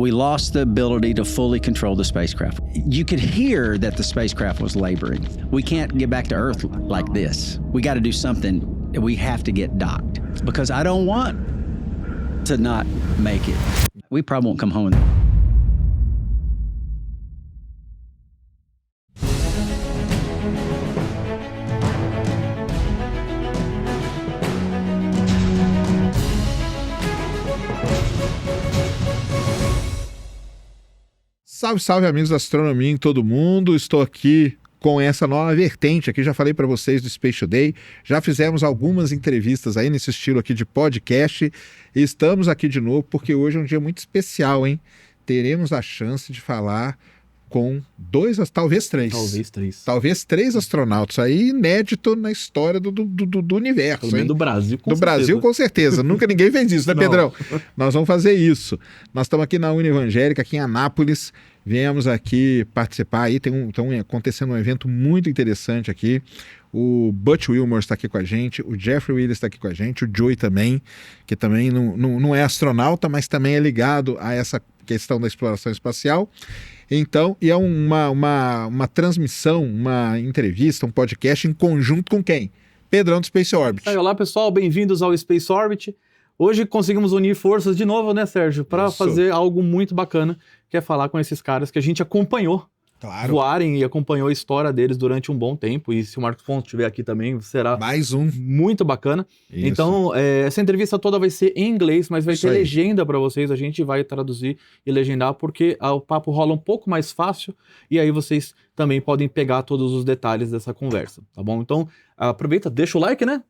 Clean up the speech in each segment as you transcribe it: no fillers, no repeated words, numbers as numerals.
we lost the ability to fully control the spacecraft. You could hear that the spacecraft was laboring. We can't get back to Earth like this. We got to do something. We have to get docked because I don't want to not make it. We probably won't come home. Salve, salve, amigos da astronomia em todo mundo. Estou aqui com essa nova vertente aqui, já falei para vocês do Space Today, já fizemos algumas entrevistas aí nesse estilo aqui de podcast e estamos aqui de novo porque hoje é um dia muito especial, hein? Teremos a chance de falar com talvez três astronautas aí, inédito na história do universo. Pelo menos do Brasil, com certeza. Brasil, com certeza. Nunca ninguém fez isso, né, Pedrão? Nós vamos fazer isso. Nós estamos aqui na Univangélica, aqui em Anápolis. Viemos aqui participar aí, estão acontecendo um evento muito interessante aqui. O Butch Wilmore está aqui com a gente, o Jeffrey Willis está aqui com a gente, o Joey também, que também não é astronauta, mas também é ligado a essa questão da exploração espacial. Então, e é uma transmissão, uma entrevista, um podcast em conjunto com quem? Pedrão do Space Orbit. Olá, pessoal, bem-vindos ao Space Orbit. Hoje conseguimos unir forças de novo, né, Sérgio? Para fazer algo muito bacana, que é falar com esses caras que a gente acompanhou voarem e acompanhou a história deles durante um bom tempo. E se o Marcos Pontes estiver aqui também, será mais um muito bacana. Isso. Então, essa entrevista toda vai ser em inglês, mas vai ter legenda para vocês. A gente vai traduzir e legendar, porque o papo rola um pouco mais fácil e aí vocês também podem pegar todos os detalhes dessa conversa, tá bom? Então, aproveita, deixa o like, né?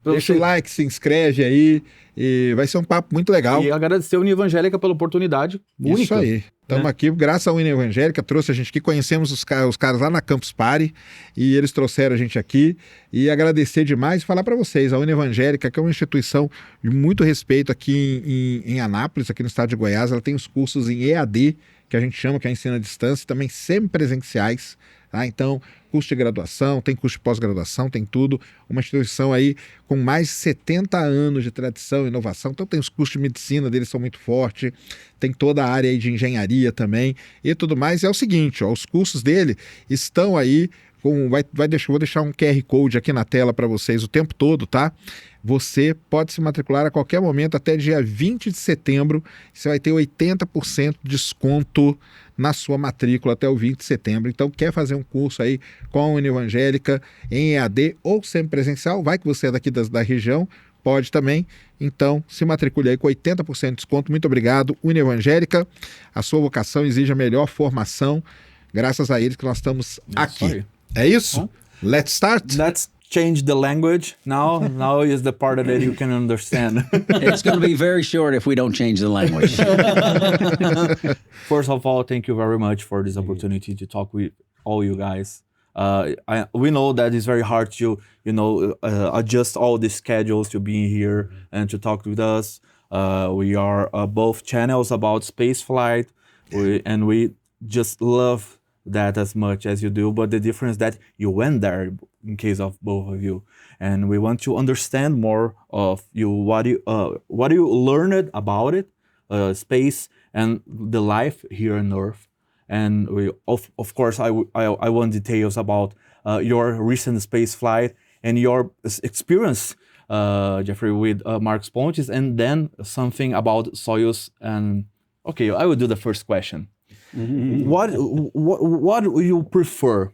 Deixa o like, se inscreve aí e vai ser um papo muito legal. E agradecer a Univangélica pela oportunidade única. Isso aí. Estamos aqui, graças à Univangélica, trouxe a gente aqui, conhecemos os caras lá na Campus Party e eles trouxeram a gente aqui e agradecer demais e falar para vocês, a Univangélica, que é uma instituição de muito respeito aqui em Anápolis, aqui no estado de Goiás, ela tem os cursos em EAD, que a gente chama, que é ensino à distância, também semipresenciais, tá? Então, curso de graduação, tem curso de pós-graduação, tem tudo, uma instituição aí com mais de 70 anos de tradição e inovação, então tem os cursos de medicina deles são muito fortes, tem toda a área aí de engenharia também e tudo mais, e é o seguinte, os cursos dele estão aí, vou deixar um QR Code aqui na tela para vocês o tempo todo, tá? Você pode se matricular a qualquer momento até dia 20 de setembro. Você vai ter 80% de desconto na sua matrícula até o 20 de setembro. Então, quer fazer um curso aí com a Univangélica em EAD ou semipresencial? Vai que você é daqui da região, pode também. Então, se matricule aí com 80% de desconto. Muito obrigado, Univangélica. A sua vocação exige a melhor formação. Graças a eles que nós estamos aqui. É isso? Let's start? Let's change the language. Now is the part that you can understand. It's going to be very short if we don't change the language. First of all, thank you very much for this opportunity to talk with all you guys. We know that it's very hard to, adjust all the schedules to be here and to talk with us. We are both channels about space flight, and we just love that as much as you do, but the difference that you went there in case of both of you, and we want to understand more of you, what you learned about it, space and the life here on Earth, and we of course I want details about your recent space flight and your experience, Jeffrey, with Marcos Pontes, and then something about Soyuz. And okay, I will do the first question. What do you prefer,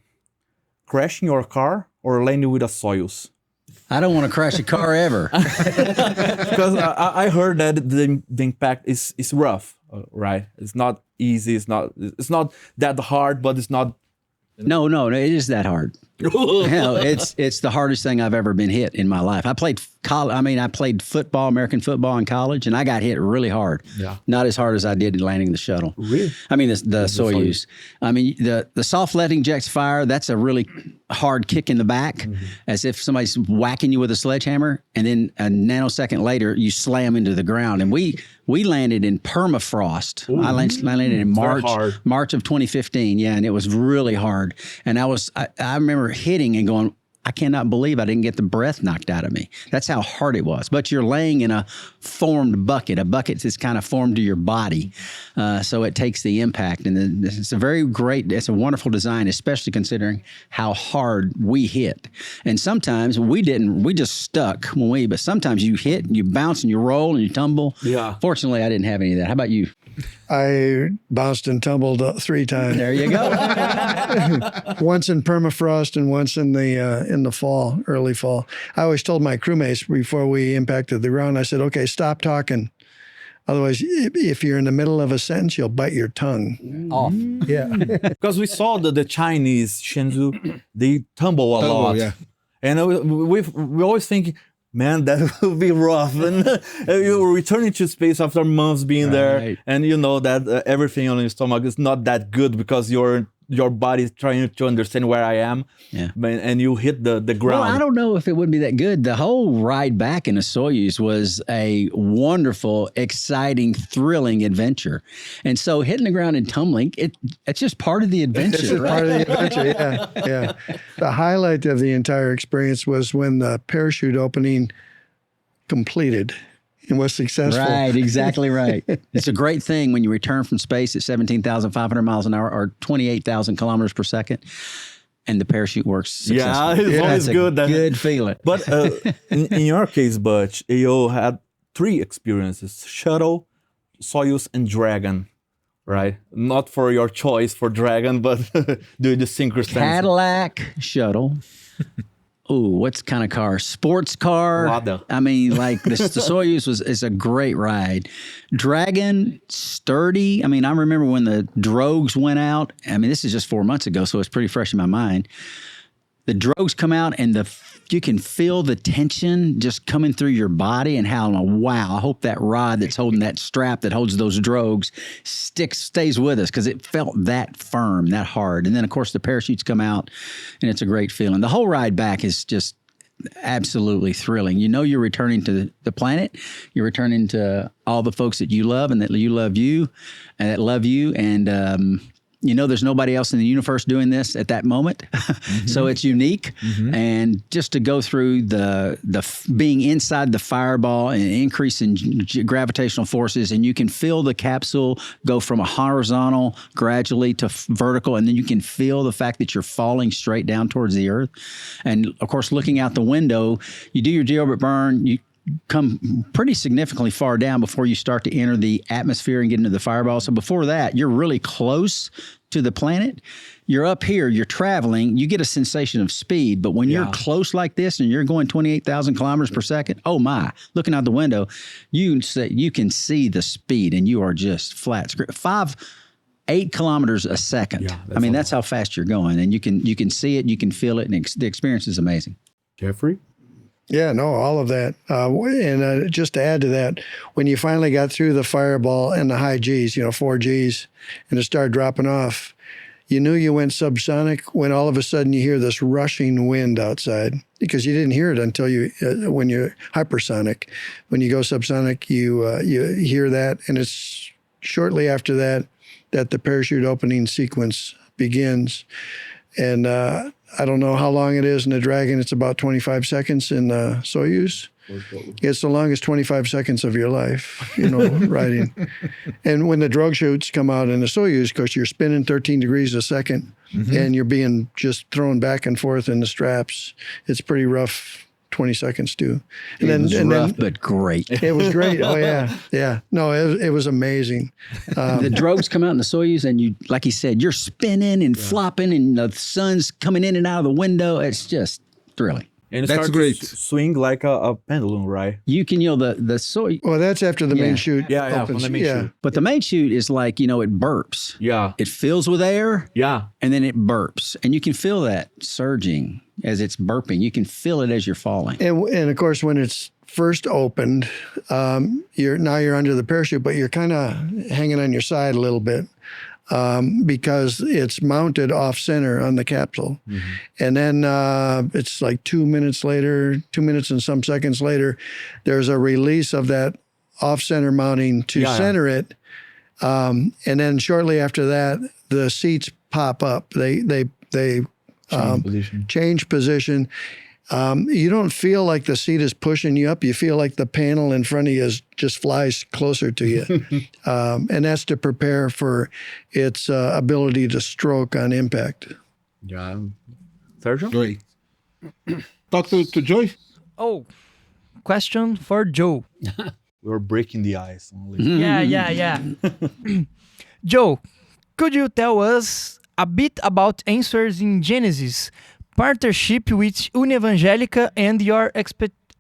crashing your car or landing with a Soyuz? I don't want to crash a car ever. Because I heard that the impact is rough, right? It's not easy. It's not that hard, but it's not. No, it is that hard. It's the hardest thing I've ever been hit in my life. I played football, American football in college, and I got hit really hard. Yeah. Not as hard as I did in landing the shuttle. Really? I mean, the Soyuz. I mean, the soft letting jets fire, that's a really hard kick in the back, as if somebody's whacking you with a sledgehammer, and then a nanosecond later, you slam into the ground. And we landed in permafrost. I landed in March of 2015. Yeah, and it was really hard. And I remember hitting and going, I cannot believe I didn't get the breath knocked out of me. That's how hard it was. But you're laying in a formed bucket. A bucket that's kind of formed to your body. So it takes the impact. And then it's a wonderful design, especially considering how hard we hit. And sometimes we just stuck but sometimes you hit and you bounce and you roll and you tumble. Yeah. Fortunately, I didn't have any of that. How about you? I bounced and tumbled 3 times. There you go. Once in permafrost and once in the fall, early fall. I always told my crewmates before we impacted the ground, I said, okay, stop talking. Otherwise, if you're in the middle of a sentence, you'll bite your tongue off. Yeah. Because we saw the Chinese Shenzhou, they tumble a lot. Yeah. And we always think, man, that will be rough. And you're returning to space after months being there. And you know that everything on your stomach is not that good because your body is trying to understand where I am. Yeah. And you hit the ground. Well, I don't know if it would be that good. The whole ride back in a Soyuz was a wonderful, exciting, thrilling adventure. And so hitting the ground and tumbling, it's just part of the adventure. It's just part of the adventure, yeah. The highlight of the entire experience was when the parachute opening completed and was successful. Right, exactly right. It's a great thing when you return from space at 17,500 miles an hour or 28,000 kilometers per second, and the parachute works successfully. Yeah, it's always good. Good feeling. But in your case, Butch, you had 3 experiences: Shuttle, Soyuz, and Dragon. Right? Not for your choice for Dragon, but do the synchronous Cadillac Shuttle. Ooh, what's kind of car? Sports car. Lada. I mean, like the Soyuz is a great ride. Dragon, sturdy. I mean, I remember when the drogues went out. I mean, this is just 4 months ago, so it's pretty fresh in my mind. The drogues come out and you can feel the tension just coming through your body and how, wow, I hope that rod that's holding that strap that holds those drogues stays with us because it felt that firm, that hard. And then, of course, the parachutes come out and it's a great feeling. The whole ride back is just absolutely thrilling. You know you're returning to the planet. You're returning to all the folks that you love and that you love you and that love you. And, you know, there's nobody else in the universe doing this at that moment. So it's unique. And just to go through the being inside the fireball and increase in gravitational forces, and you can feel the capsule go from a horizontal gradually to vertical. And then you can feel the fact that you're falling straight down towards the earth. And of course, looking out the window, you do your deorbit burn, you come pretty significantly far down before you start to enter the atmosphere and get into the fireball. So before that, you're really close to the planet. You're up here, you're traveling, you get a sensation of speed, but when you're close like this and you're going 28,000 kilometers per second, oh my, looking out the window, you can see the speed and you are just flat. 8 kilometers a second. Yeah, I mean, that's how fast you're going, and you can see it, you can feel it, and the experience is amazing. Jeffrey? Yeah, no, all of that. And just to add to that, when you finally got through the fireball and the high Gs, 4 Gs, and it started dropping off, you knew you went subsonic when all of a sudden you hear this rushing wind outside, because you didn't hear it until when you're hypersonic. When you go subsonic, you hear that, and it's shortly after that the parachute opening sequence begins. And I don't know how long it is in the Dragon. It's about 25 seconds in the Soyuz. It's the longest 25 seconds of your life, riding. And when the drogue chutes come out in the Soyuz, of course, you're spinning 13 degrees a second, and you're being just thrown back and forth in the straps. It's pretty rough. 20 seconds too. And it was rough, but great. It was great. Oh yeah. Yeah. No, it was amazing. The drogues come out in the Soyuz and you, like he said, you're spinning and flopping and the sun's coming in and out of the window. It's just thrilling. And it starts to swing like a pendulum, right? You can, the Soyuz. Well, that's after the main chute. Yeah, from the main chute. But the main chute is like, it burps. Yeah. It fills with air. Yeah. And then it burps. And you can feel that surging as it's burping. You can feel it as you're falling. And of course, when it's first opened, you're under the parachute, but you're kind of hanging on your side a little bit. Because it's mounted off center on the capsule. And then it's like 2 minutes and some seconds later, there's a release of that off center mounting to center it. And then shortly after that, the seats pop up. They change position. You don't feel like the seat is pushing you up. You feel like the panel in front of you just flies closer to you. And that's to prepare for its ability to stroke on impact. Yeah. Sergio? Joey. Talk to Joey. Oh, question for Joe. We're breaking the ice only. Yeah. Joe, could you tell us a bit about answers in Genesis, partnership with Unevangelica, and your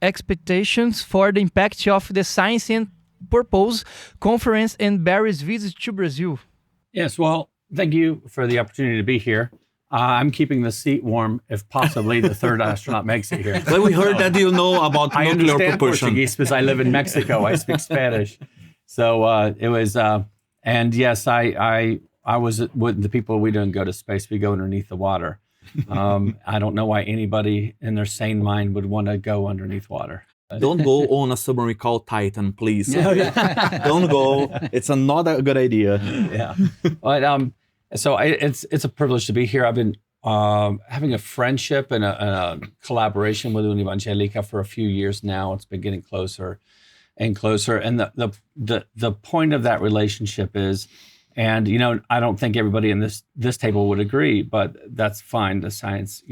expectations for the impact of the Science and Purpose Conference and Barry's visit to Brazil? Yes, well, thank you for the opportunity to be here. I'm keeping the seat warm if possibly the third astronaut makes it here. But we heard that you know about I nuclear understand propulsion. Portuguese because I live in Mexico. I speak Spanish. So it was, and yes, I was with the people. We don't go to space. We go underneath the water. I don't know why anybody in their sane mind would want to go underneath water. Don't go on a submarine called Titan, please. Don't go. It's not a good idea. Yeah. But so it's a privilege to be here. I've been having a friendship and a collaboration with Unevangelica for a few years now. It's been getting closer and closer. And the point of that relationship is, and I don't think everybody in this table would agree, but that's fine. The science,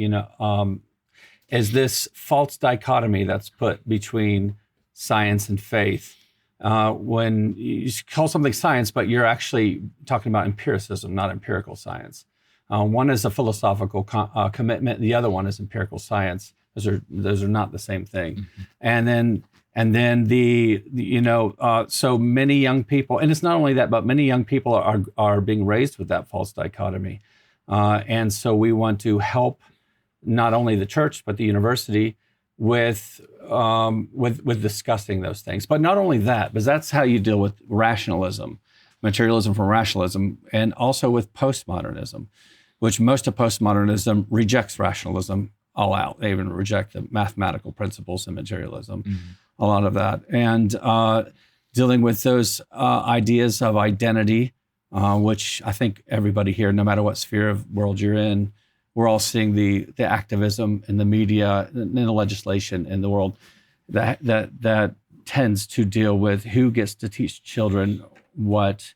is this false dichotomy that's put between science and faith. When you call something science, but you're actually talking about empiricism, not empirical science. One is a philosophical commitment. The other one is empirical science. Those are not the same thing. Mm-hmm. And then so many young people, and it's not only that, but many young people are being raised with that false dichotomy. And so we want to help not only the church, but the university with discussing those things. But not only that, but that's how you deal with rationalism, materialism from rationalism, and also with postmodernism, which most of postmodernism rejects rationalism all out. They even reject the mathematical principles in materialism, a lot of that. And dealing with those ideas of identity, which I think everybody here, no matter what sphere of world you're in, we're all seeing the activism in the media and in the legislation in the world that tends to deal with who gets to teach children what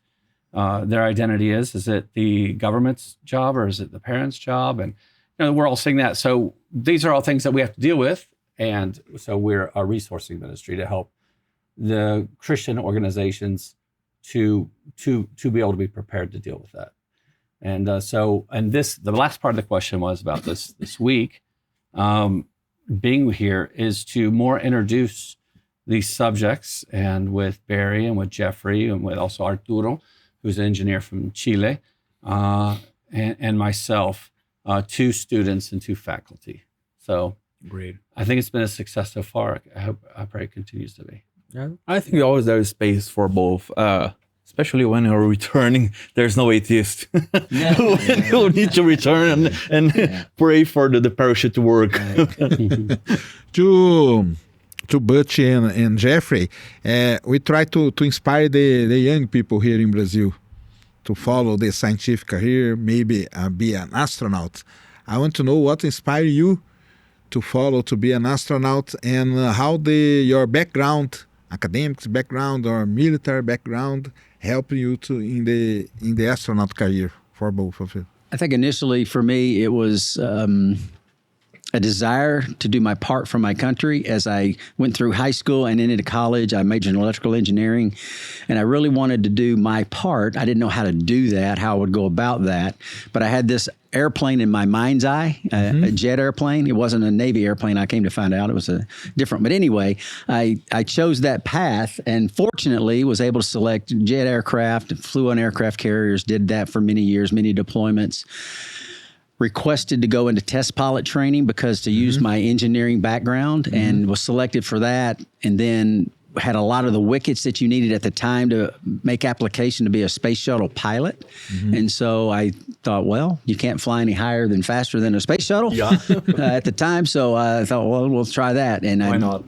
their identity is. Is it the government's job or is it the parents' job? And we're all seeing that. So these are all things that we have to deal with. And so we're a resourcing ministry to help the Christian organizations to be able to be prepared to deal with that. And the last part of the question was about this week. Being here is to more introduce these subjects, and with Barry and with Jeffrey and with also Arturo, who's an engineer from Chile, and myself, to students and to faculty. So Great. I think it's been a success so far. I pray it continues to be. Yeah, I think always there is space for both. Especially when you're returning, there's no atheist who need to return and pray for the parachute to work. To Butch and Jeffrey, we try to inspire the young people here in Brazil to follow the scientific career, maybe be an astronaut. I want to know what inspired you to follow to be an astronaut, and how your background, academics background or military background, help you in the astronaut career for both of you. I think initially for me, it was a desire to do my part for my country. As I went through high school and into college, I majored in electrical engineering, and I really wanted to do my part. I didn't know how to do that, how I would go about that, but I had this airplane in my mind's eye, a jet airplane. It wasn't a Navy airplane. I came to find out it was a different. But anyway, I chose that path, and fortunately was able to select jet aircraft, flew on aircraft carriers, did that for many years, many deployments. Requested to go into test pilot training because to use my engineering background, and was selected for that, and then had a lot of the wickets that you needed at the time to make application to be a space shuttle pilot. And so I thought, well, you can't fly any higher than faster than a space shuttle at the time. So I thought, well, we'll try that. And Why not?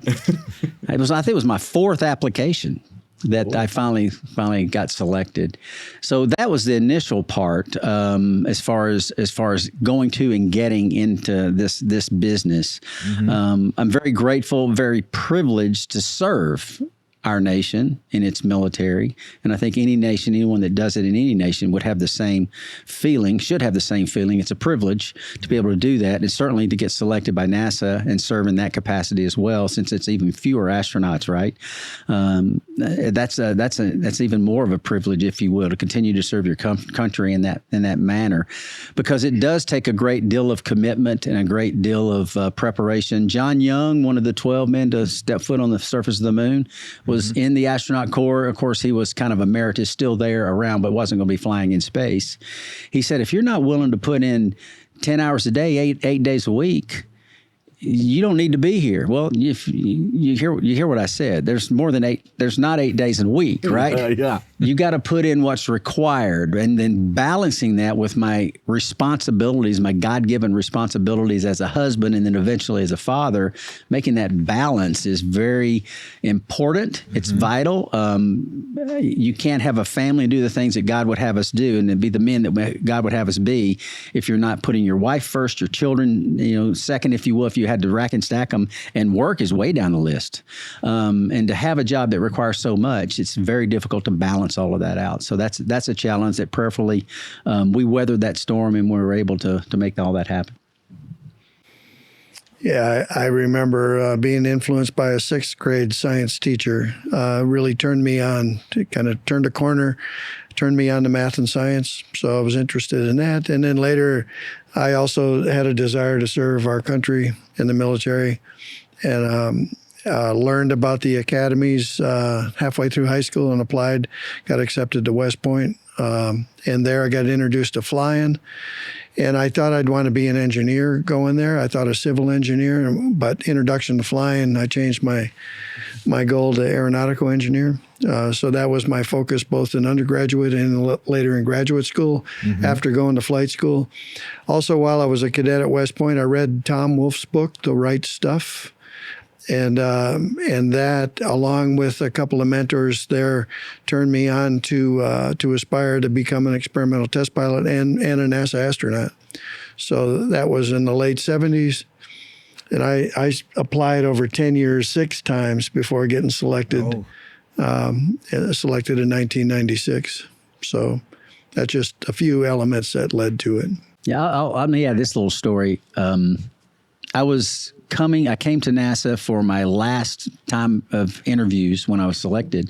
I think it was my fourth application. that I finally got selected. So that was the initial part as far as going to and getting into this business. I'm very grateful, very privileged to serve our nation in its military. And I think any nation, anyone that does it in any nation would have the same feeling, should have the same feeling. It's a privilege to be able to do that, and certainly to get selected by NASA and serve in that capacity as well, since it's even fewer astronauts, right? That's even more of a privilege, if you will, to continue to serve your country in that manner, because it does take a great deal of commitment and a great deal of preparation. John Young, one of the 12 men to step foot on the surface of the moon, was in the astronaut corps. Of course, he was kind of emeritus, still there around, but wasn't going to be flying in space. He said, if you're not willing to put in 10 hours a day, eight days a week, you don't need to be here. Well, if you hear what I said. There's more than 8. There's not 8 days in a week, right? Yeah. You got to put in what's required, and then balancing that with my responsibilities, my God-given responsibilities as a husband, and then eventually as a father. Making that balance is very important. It's vital. You can't have a family and do the things that God would have us do, and then be the men that God would have us be, if you're not putting your wife first, your children, second, if you will. If you had to rack and stack them, and work is way down the list. And to have a job that requires so much, it's very difficult to balance all of that out. So that's a challenge that prayerfully we weathered that storm, and we were able to make all that happen. Yeah, I remember being influenced by a 6th grade science teacher. Really turned me on, kind of turned a corner, turned me on to math and science. So I was interested in that. And then later, I also had a desire to serve our country in the military, and learned about the academies halfway through high school and applied, got accepted to West Point. And there I got introduced to flying. And I thought I'd want to be an engineer going there. I thought a civil engineer, but introduction to flying, I changed my goal to aeronautical engineer. So that was my focus, both in undergraduate and later in graduate school, after going to flight school. Also, while I was a cadet at West Point, I read Tom Wolfe's book, The Right Stuff. And that, along with a couple of mentors there, turned me on to aspire to become an experimental test pilot and a NASA astronaut. So that was in the late 70s. And I applied over 10 years, 6 times before getting selected. Selected in 1996. So that's just a few elements that led to it. Yeah, I'll let me add this little story. I came to NASA for my last time of interviews when I was selected,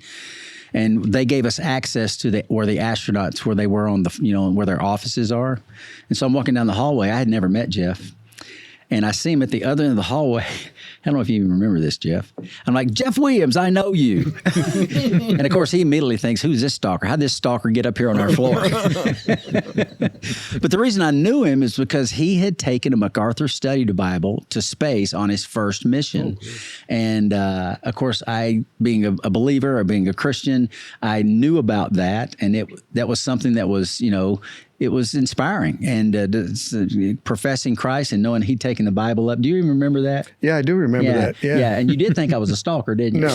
and they gave us access to where the astronauts, where they were on the, where their offices are. And so I'm walking down the hallway. I had never met Jeff, and I see him at the other end of the hallway. I don't know if you even remember this, Jeff. I'm like, Jeff Williams, I know you. And of course, he immediately thinks, who's this stalker? How'd this stalker get up here on our floor? But the reason I knew him is because he had taken a MacArthur Study Bible to space on his first mission. And of course, I, being a believer or being a Christian, I knew about that. And that was something that was, it was inspiring, and professing Christ and knowing he'd taken the Bible up. Do you even remember that? Yeah, I do remember that. Yeah. And you did think I was a stalker, didn't you?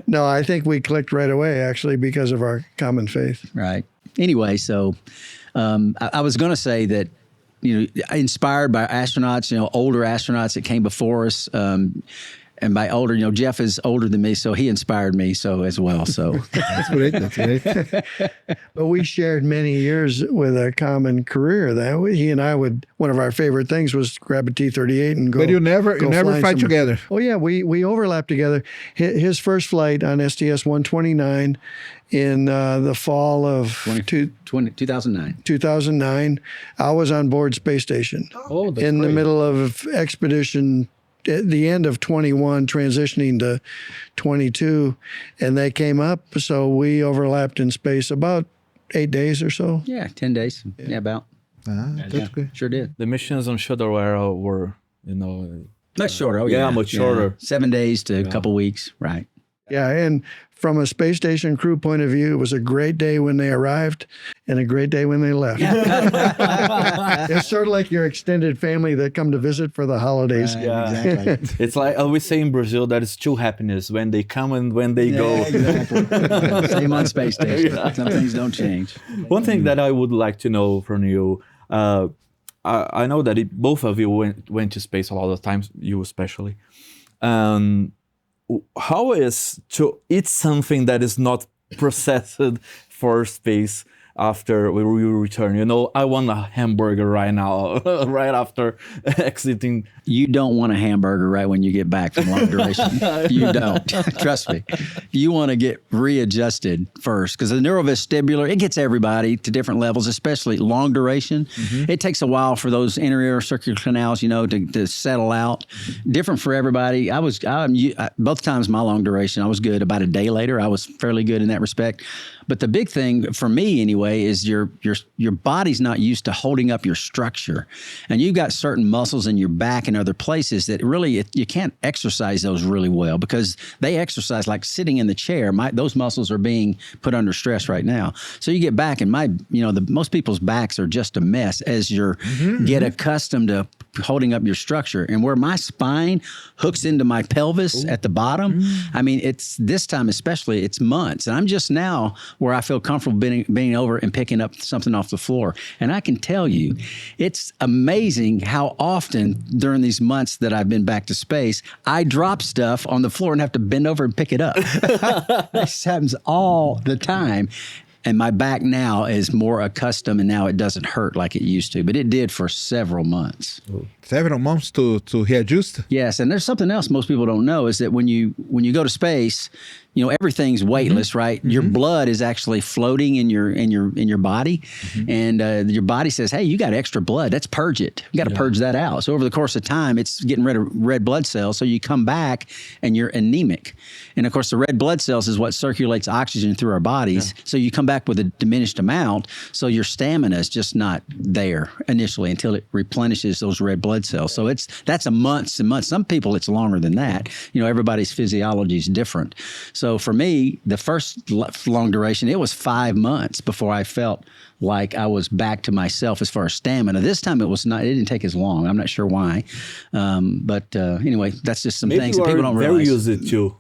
No. I think we clicked right away, actually, because of our common faith. Right. Anyway, so I was going to say that, inspired by astronauts, older astronauts that came before us. And by older, Jeff is older than me, so he inspired me as well. So That's great. That's great. But we shared many years with a common career. That he and I one of our favorite things was grab a T-38 and go. But you never flying fight somewhere. together. Oh yeah, we overlapped together. His first flight on STS-129 in the fall of 2009. 2009, I was on board space station in the middle of expedition. At the end of 21, transitioning to 22, and they came up, so we overlapped in space about 8 days or so. Yeah, 10 days. Yeah, about. That's good. Sure did. The missions on Shuttle era were, Much shorter. Oh, Yeah, much shorter. 7 days to a couple weeks. Right. Yeah, and from a space station crew point of view, it was a great day when they arrived and a great day when they left. It's sort of like your extended family that come to visit for the holidays. Yeah. Exactly. It's like we say in Brazil that it's two happiness when they come and when they go. Exactly. Same on space station. Some things don't change. One thing that I would like to know from you, I know that both of you went to space a lot of times, you especially. How is to eat something that is not processed for space after we return? You know, I want a hamburger right now, right after exiting. You don't want a hamburger right when you get back from long duration. You don't. Trust me. You want to get readjusted first because the neurovestibular, it gets everybody to different levels, especially long duration. It takes a while for those inner circular canals, you know, to settle out. Different for everybody. Both times my long duration, I was good. About a day later, I was fairly good in that respect. But the big thing for me anyway is your body's not used to holding up your structure. And you've got certain muscles in your back and other places that really you can't exercise those really well because they exercise like sitting in the chair. Those muscles are being put under stress right now. So you get back and most people's backs are just a mess as you get accustomed to holding up your structure. And where my spine hooks into my pelvis at the bottom, I mean, it's this time especially, it's months. And I'm just now where I feel comfortable being over and picking up something off the floor. And I can tell you, it's amazing how often during these months that I've been back to space, I drop stuff on the floor and have to bend over and pick it up. This happens all the time. And my back now is more accustomed and now it doesn't hurt like it used to, but it did for several months. Several months to readjust? Yes, and there's something else most people don't know is that when you go to space, you know, everything's weightless, right? Your blood is actually floating in your body, and your body says, "Hey, you got extra blood. Let's purge it. You got to purge that out." So over the course of time, it's getting rid of red blood cells. So you come back and you're anemic, and of course, the red blood cells is what circulates oxygen through our bodies. Yeah. So you come back with a diminished amount. So your stamina is just not there initially until it replenishes those red blood cells. So that's a months and months. Some people it's longer than that. You know, everybody's physiology is different. So for me, the first long duration, it was 5 months before I felt like I was back to myself as far as stamina. This time it was not. It didn't take as long. I'm not sure why, but anyway, that's just some things that people don't realize. Maybe use it too.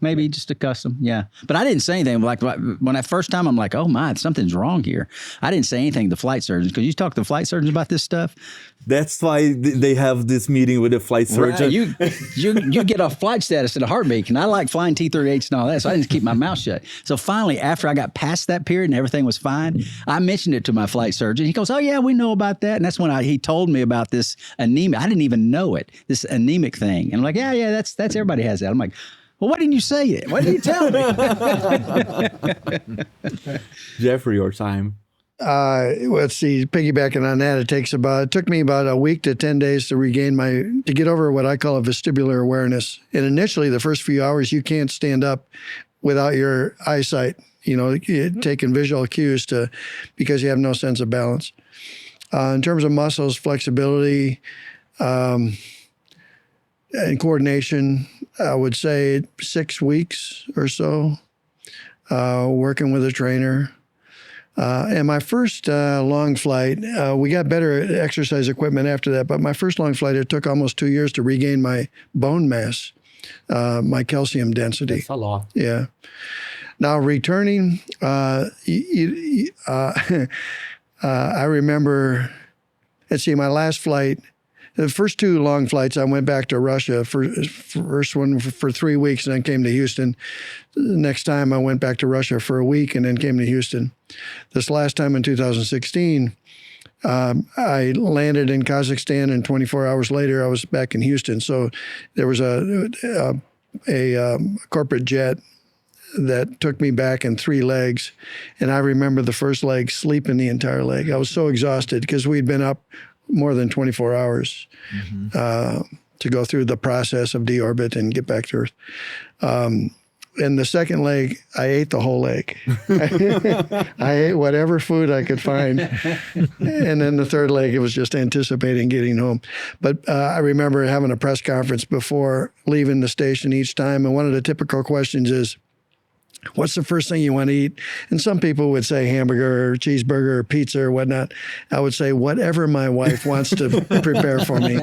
maybe just a custom. Yeah, but I didn't say anything. Like when I first time, I'm like, oh my, something's wrong here. I didn't say anything to the flight surgeons because you talk to the flight surgeons about this stuff. That's why they have this meeting with the flight surgeon. Right. You get a flight status in a heartbeat, and I like flying T-38s and all that, so I didn't keep my mouth shut. So finally, after I got past that period and everything was fine, I mentioned it to my flight surgeon. He goes, "Oh yeah, we know about that," and that's when he told me about this anemia. I didn't even know it, this anemic thing, and I'm like, yeah, that's everybody has that. I'm like, well, why didn't you say it? Why didn't you tell me? Jeffrey, your time. Let's see, piggybacking on that, it took me about a week to 10 days to get over what I call a vestibular awareness. And initially, the first few hours, you can't stand up without your eyesight, you know, taking visual cues because you have no sense of balance. In terms of muscles, flexibility, and coordination, I would say 6 weeks or so, working with a trainer. And my first long flight, we got better at exercise equipment after that, but my first long flight, it took almost 2 years to regain my bone mass, my calcium density. That's a lot. Yeah. Now returning, I remember, let's see, my last flight, the first 2 long flights, I went back to Russia. First one for 3 weeks and then came to Houston. The next time I went back to Russia for a week and then came to Houston. This last time in 2016, I landed in Kazakhstan and 24 hours later I was back in Houston. So there was a corporate jet that took me back in 3 legs. And I remember the first leg, sleeping the entire leg. I was so exhausted because we'd been up more than 24 hours to go through the process of deorbit and get back to Earth. in the second leg, I ate the whole leg. I ate whatever food I could find. And then the third leg, it was just anticipating getting home. But I remember having a press conference before leaving the station each time. And one of the typical questions is, what's the first thing you want to eat? And some people would say hamburger or cheeseburger or pizza or whatnot. I would say whatever my wife wants to prepare for me,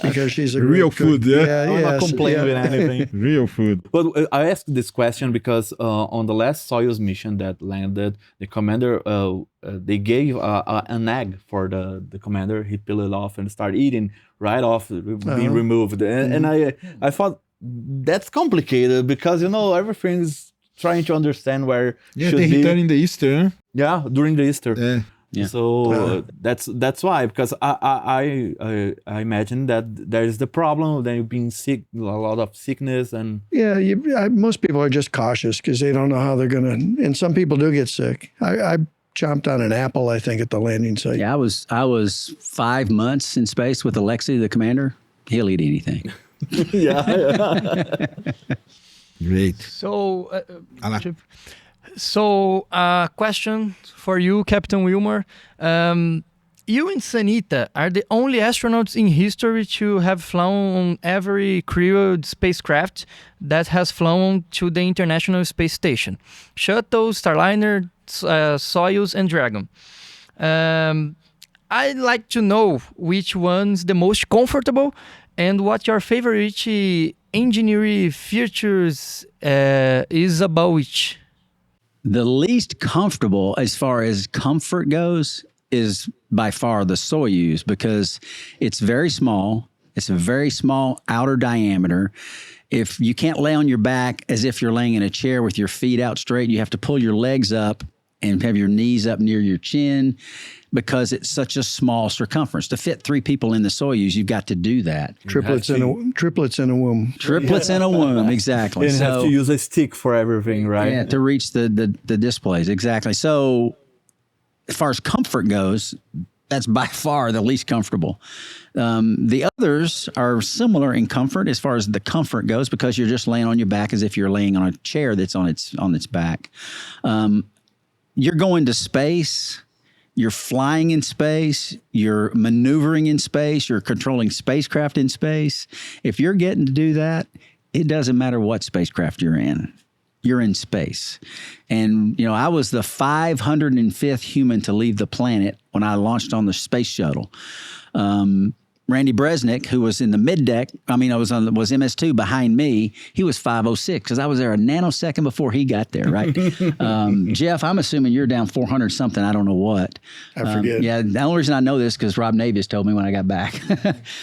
because she's a Real great cook. food, yeah? I'm not complaining with anything. Real food. But I asked this question because on the last Soyuz mission that landed, the commander, they gave an egg for the commander. He peeled it off and started eating right off, being removed. And I thought, that's complicated because, everything's trying to understand where Yeah, should they be. hit that in the Easter, huh? Yeah, during the Easter. Yeah. Yeah. So that's why, because I imagine that there is the problem that you've been sick, a lot of sickness, and Yeah, most people are just cautious because they don't know how they're going to, and some people do get sick. I chomped on an apple, I think, at the landing site. Yeah, I was 5 months in space with Alexei, the commander. He'll eat anything. yeah. Great. So, Ala. question for you, Captain Wilmore. You and Sanita are the only astronauts in history to have flown on every crewed spacecraft that has flown to the International Space Station: Shuttle, Starliner, Soyuz, and Dragon. I'd like to know which one's the most comfortable and what your favorite engineering features is about which. The least comfortable, as far as comfort goes, is by far the Soyuz, because it's very small. It's a very small outer diameter. If you can't lay on your back as if you're laying in a chair with your feet out straight, you have to pull your legs up and have your knees up near your chin, because it's such a small circumference. To fit 3 people in the Soyuz, you've got to do that. Triplets in a womb. Triplets in a womb, exactly. And have to use a stick for everything, right? Yeah, to reach the displays, exactly. So as far as comfort goes, that's by far the least comfortable. The others are similar in comfort as far as the comfort goes, because you're just laying on your back as if you're laying on a chair that's on its back. You're going to space. You're flying in space, you're maneuvering in space, you're controlling spacecraft in space. If you're getting to do that, it doesn't matter what spacecraft you're in. You're in space. And, I was the 505th human to leave the planet when I launched on the space shuttle. Randy Bresnik, who was in the middeck, was MS2 behind me. He was 506 because I was there a nanosecond before he got there, right? Jeff, I'm assuming you're down 400 something. I don't know what. I forget. Yeah, the only reason I know this because Rob Navius told me when I got back.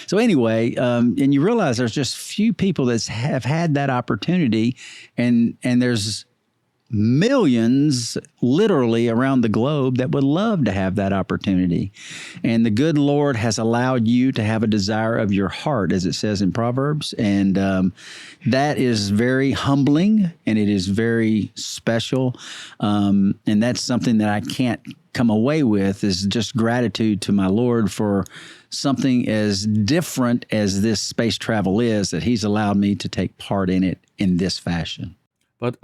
So anyway, and you realize there's just few people that have had that opportunity, and there's millions literally around the globe that would love to have that opportunity. And the good Lord has allowed you to have a desire of your heart, as it says in Proverbs. And that is very humbling, and it is very special. And that's something that I can't come away with, is just gratitude to my Lord for something as different as this space travel is, that he's allowed me to take part in it in this fashion. But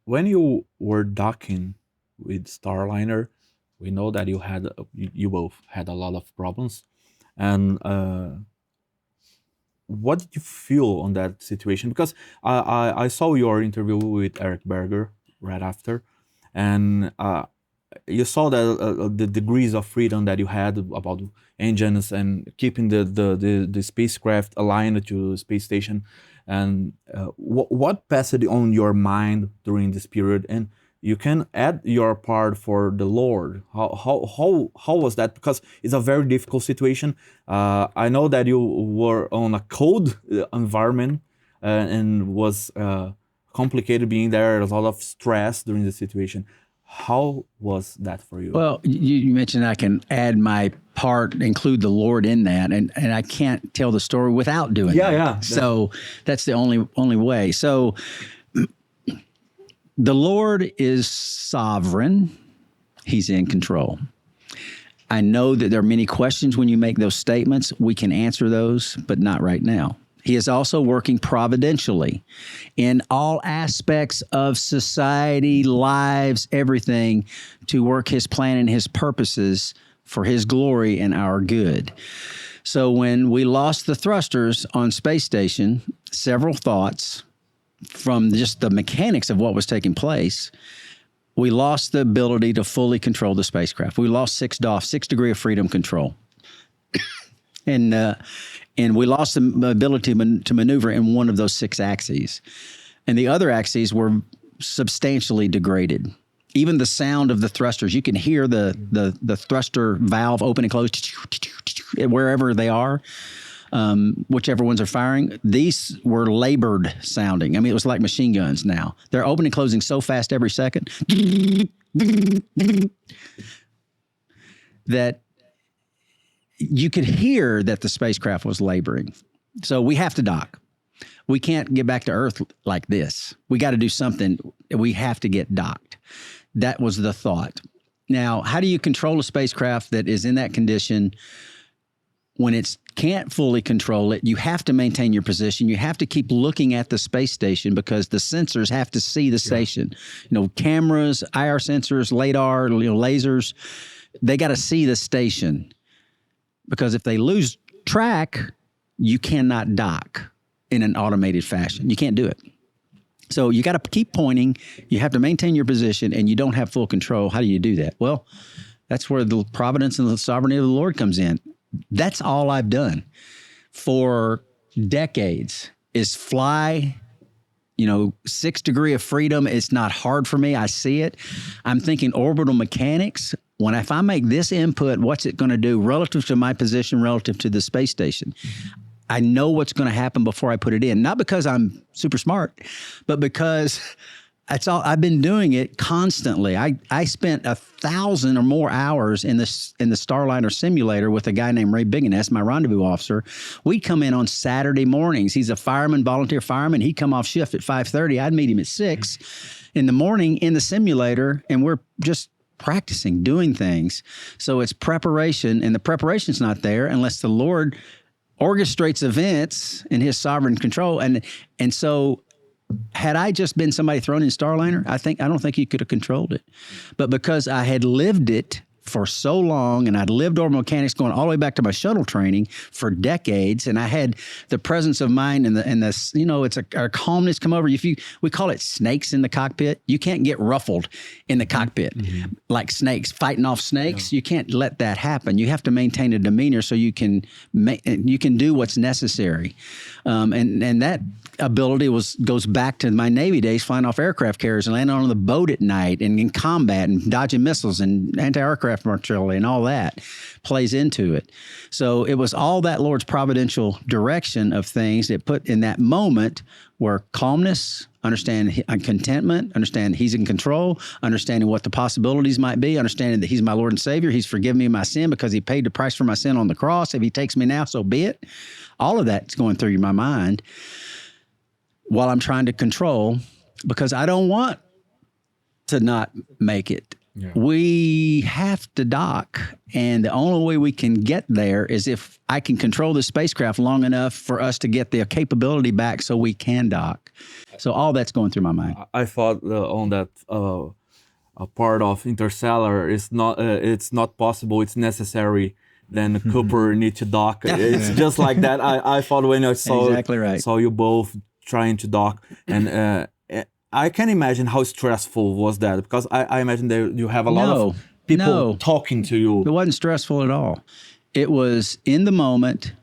when you were docking with Starliner, we know that you both had a lot of problems. And what did you feel on that situation? Because I saw your interview with Eric Berger right after, and you saw that the degrees of freedom that you had about engines and keeping the spacecraft aligned to the space station. And what passed on your mind during this period? And you can add your part for the Lord. How was that? Because it's a very difficult situation. I know that you were on a cold environment and was complicated being there. There's a lot of stress during the situation. How was that for you? Well, you mentioned I can add my part, include the Lord in that, and I can't tell the story without doing that. Yeah. So that's the only way. So the Lord is sovereign. He's in control. I know that there are many questions when you make those statements. We can answer those, but not right now. He is also working providentially in all aspects of society, lives, everything, to work his plan and his purposes for his glory and our good. So when we lost the thrusters on space station, several thoughts from just the mechanics of what was taking place. We lost the ability to fully control the spacecraft. We lost 6 DOF, 6 degree of freedom control. And we lost the ability to maneuver in one of those 6 axes. And the other axes were substantially degraded. Even the sound of the thrusters, you can hear the thruster valve open and close wherever they are, whichever ones are firing. These were labored sounding. I mean, it was like machine guns now. They're opening and closing so fast every second that you could hear that the spacecraft was laboring. So we have to dock. We can't get back to Earth like this. We got to do something. We have to get docked. That was the thought. Now, how do you control a spacecraft that is in that condition when it can't fully control it? You have to maintain your position. You have to keep looking at the space station because the sensors have to see the station. You know, cameras, IR sensors, LiDAR, lasers, they got to see the station. Because if they lose track, you cannot dock in an automated fashion. You can't do it. So you got to keep pointing. You have to maintain your position, and you don't have full control. How do you do that? Well, that's where the providence and the sovereignty of the Lord comes in. That's all I've done for decades is fly, 6 degree of freedom. It's not hard for me. I see it. I'm thinking orbital mechanics. If I make this input, what's it going to do relative to my position, relative to the space station? I know what's going to happen before I put it in. Not because I'm super smart, but because that's all. I've been doing it constantly. I spent 1,000 or more hours in the Starliner simulator with a guy named Ray Biggin, my rendezvous officer. We'd come in on Saturday mornings. He's a fireman, volunteer fireman. He'd come off shift at 5:30. I'd meet him at 6 in the morning in the simulator, and we're just practicing, doing things. So it's preparation, and the preparation's not there unless the Lord orchestrates events in his sovereign control. And so had I just been somebody thrown in Starliner, I don't think he could have controlled it. But because I had lived it for so long, and I'd lived orbital mechanics going all the way back to my shuttle training for decades, and I had the presence of mind and it's a calmness come over you. We call it snakes in the cockpit. You can't get ruffled in the cockpit like snakes fighting off snakes. Yeah. You can't let that happen. You have to maintain a demeanor so you can do what's necessary, and that ability goes back to my Navy days, flying off aircraft carriers and landing on the boat at night and in combat and dodging missiles and anti-aircraft artillery and all that plays into it. So it was all that Lord's providential direction of things that put in that moment where calmness, understand contentment, understand he's in control, understanding what the possibilities might be, understanding that he's my Lord and Savior. He's forgiven me my sin because he paid the price for my sin on the cross. If he takes me now, so be it. All of that's going through my mind while I'm trying to control, because I don't want to not make it. Yeah. We have to dock, and the only way we can get there is if I can control the spacecraft long enough for us to get the capability back so we can dock. So all that's going through my mind. I thought on that a part of Interstellar is not it's not possible, it's necessary. Then Cooper need to dock. It's just like that. I thought when I saw exactly right. saw you both trying to dock, and I can imagine how stressful was that, because I imagine that you have a lot of people talking to you. It wasn't stressful at all. It was in the moment.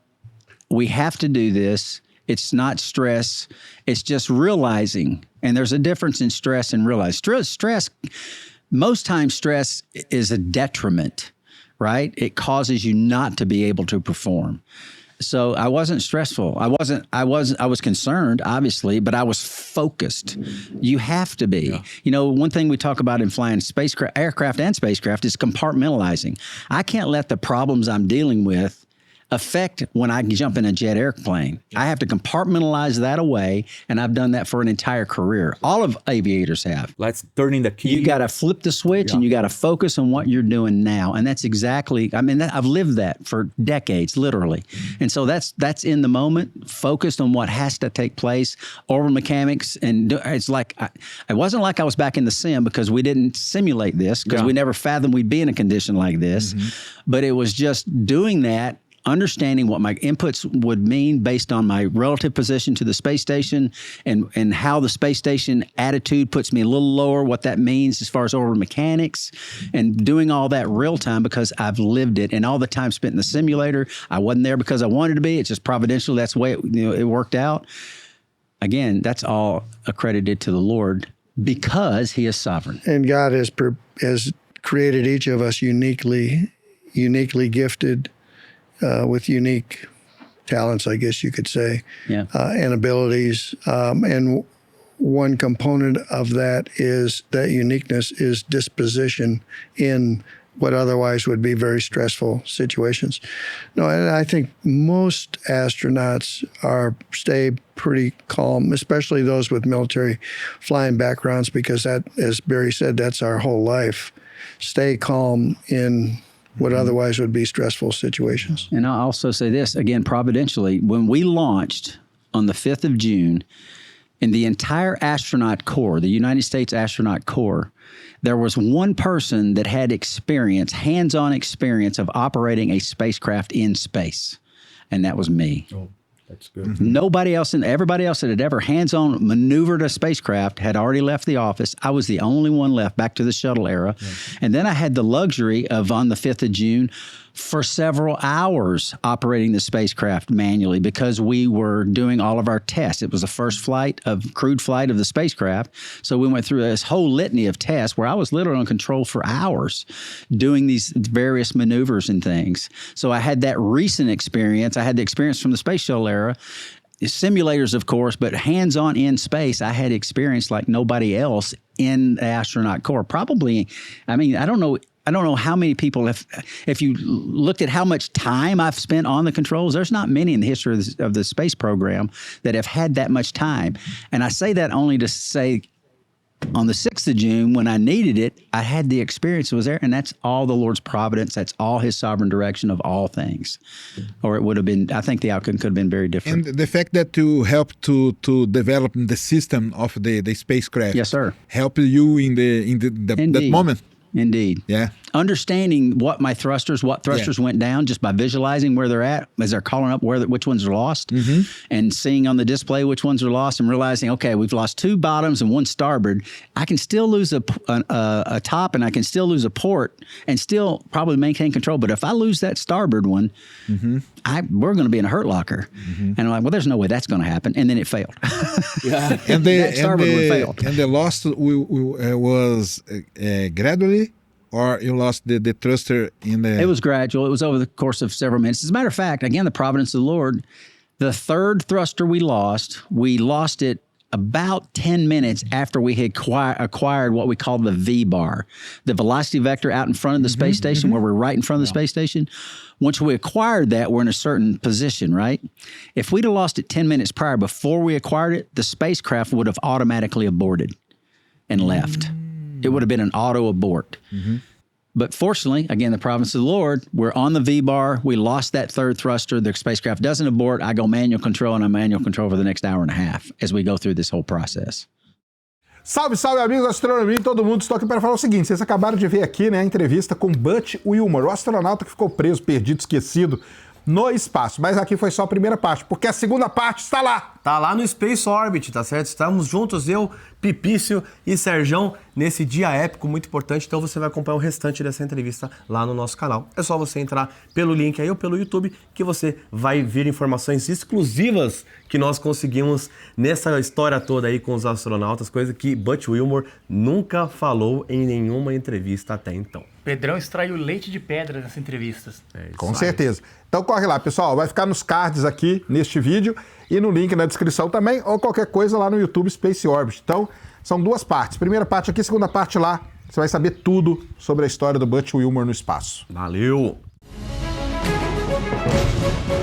We have to do this. It's not stress. It's just realizing. And there's a difference in stress and realize. Stress, most times stress is a detriment, right? It causes you not to be able to perform. So I wasn't stressful. I was concerned, obviously, but I was focused. You have to be. Yeah. One thing we talk about in flying aircraft and spacecraft is compartmentalizing. I can't let the problems I'm dealing with affect when I jump in a jet airplane. I have to compartmentalize that away, and I've done that for an entire career. All of aviators have. Let's turning the key. You got to flip the switch and you got to focus on what you're doing now. And that's exactly, I've lived that for decades, literally. And so that's in the moment, focused on what has to take place, orbital mechanics. And it's like, it wasn't like I was back in the sim because we didn't simulate this because we never fathomed we'd be in a condition like this. But it was just doing that, understanding what my inputs would mean based on my relative position to the space station and how the space station attitude puts me a little lower, what that means as far as orbital mechanics, and doing all that real time because I've lived it. And all the time spent in the simulator, I wasn't there because I wanted to be. It's just providential. That's the way it worked out. Again, that's all accredited to the Lord because he is sovereign. And God has created each of us uniquely gifted with unique talents, I guess you could say, and abilities. And one component of that uniqueness is disposition in what otherwise would be very stressful situations. No, and I think most astronauts stay pretty calm, especially those with military flying backgrounds, because that, as Barry said, that's our whole life. Stay calm in what otherwise would be stressful situations. And I'll also say this, again, providentially, when we launched on the 5th of June, in the entire astronaut corps, the United States Astronaut Corps, there was one person that had hands-on experience of operating a spacecraft in space, and that was me. Oh, that's good. Nobody else, and everybody else that had ever hands-on maneuvered a spacecraft had already left the office. I was the only one left, back to the shuttle era. And then I had the luxury of, on the 5th of June, for several hours operating the spacecraft manually because we were doing all of our tests. It was the first crewed flight of the spacecraft. So we went through this whole litany of tests where I was literally on control for hours doing these various maneuvers and things. So I had that recent experience. I had the experience from the space shuttle era. Simulators, of course, but hands-on in space, I had experience like nobody else in the astronaut corps. Probably, I don't know how many people have, if you looked at how much time I've spent on the controls, there's not many in the history of the space program that have had that much time. And I say that only to say on the 6th of June, when I needed it, I had the experience that was there, and that's all the Lord's providence. That's all his sovereign direction of all things. Or it would have been, I think the outcome could have been very different. And the fact that you helped to develop the system of the spacecraft. Yes, sir. Helped you in that moment. Indeed. Yeah. Understanding what thrusters went down just by visualizing where they're at as they're calling up which ones are lost, and seeing on the display which ones are lost, and realizing, okay, we've lost 2 bottoms and 1 starboard. I can still lose a top and I can still lose a port and still probably maintain control. But if I lose that starboard one, we're going to be in a hurt locker. And I'm like, well, there's no way that's going to happen. And then it failed. And that starboard one failed. And the loss was gradually. Or you lost the thruster in the... It was gradual. It was over the course of several minutes. As a matter of fact, again, the providence of the Lord, the 3rd thruster we lost it about 10 minutes after we had acquired what we call the V-bar, the velocity vector out in front of the space station, where we're right in front of the space station. Once we acquired that, we're in a certain position, right? If we'd have lost it 10 minutes prior, before we acquired it, the spacecraft would have automatically aborted and left. It would have been an auto abort. But fortunately, again, the providence of the Lord, we're on the V-bar. We lost that 3rd thruster. The spacecraft doesn't abort. I go manual control, and I'm manual control for the next hour and a half as we go through this whole process. Salve, salve, amigos da astronomia e todo mundo. Estou aqui para falar o seguinte. Vocês acabaram de ver aqui, né, a entrevista com Butch Wilmore, o astronauta que ficou preso, perdido, esquecido no espaço. Mas aqui foi só a primeira parte, porque a segunda parte está lá. Tá lá no Space Orbit, tá certo? Estamos juntos, eu, Pipício e Serjão, nesse dia épico muito importante. Então você vai acompanhar o restante dessa entrevista lá no nosso canal. É só você entrar pelo link aí ou pelo YouTube que você vai ver informações exclusivas que nós conseguimos nessa história toda aí com os astronautas, coisa que Butch Wilmore nunca falou em nenhuma entrevista até então. Pedrão extraiu leite de pedra nessa entrevista. Com certeza. Então corre lá, pessoal. Vai ficar nos cards aqui neste vídeo e no link na descrição também, ou qualquer coisa lá no YouTube Space Orbit. Então, são 2 partes. Primeira parte aqui, segunda parte lá. Você vai saber tudo sobre a história do Butch Wilmore no espaço. Valeu! Tchau.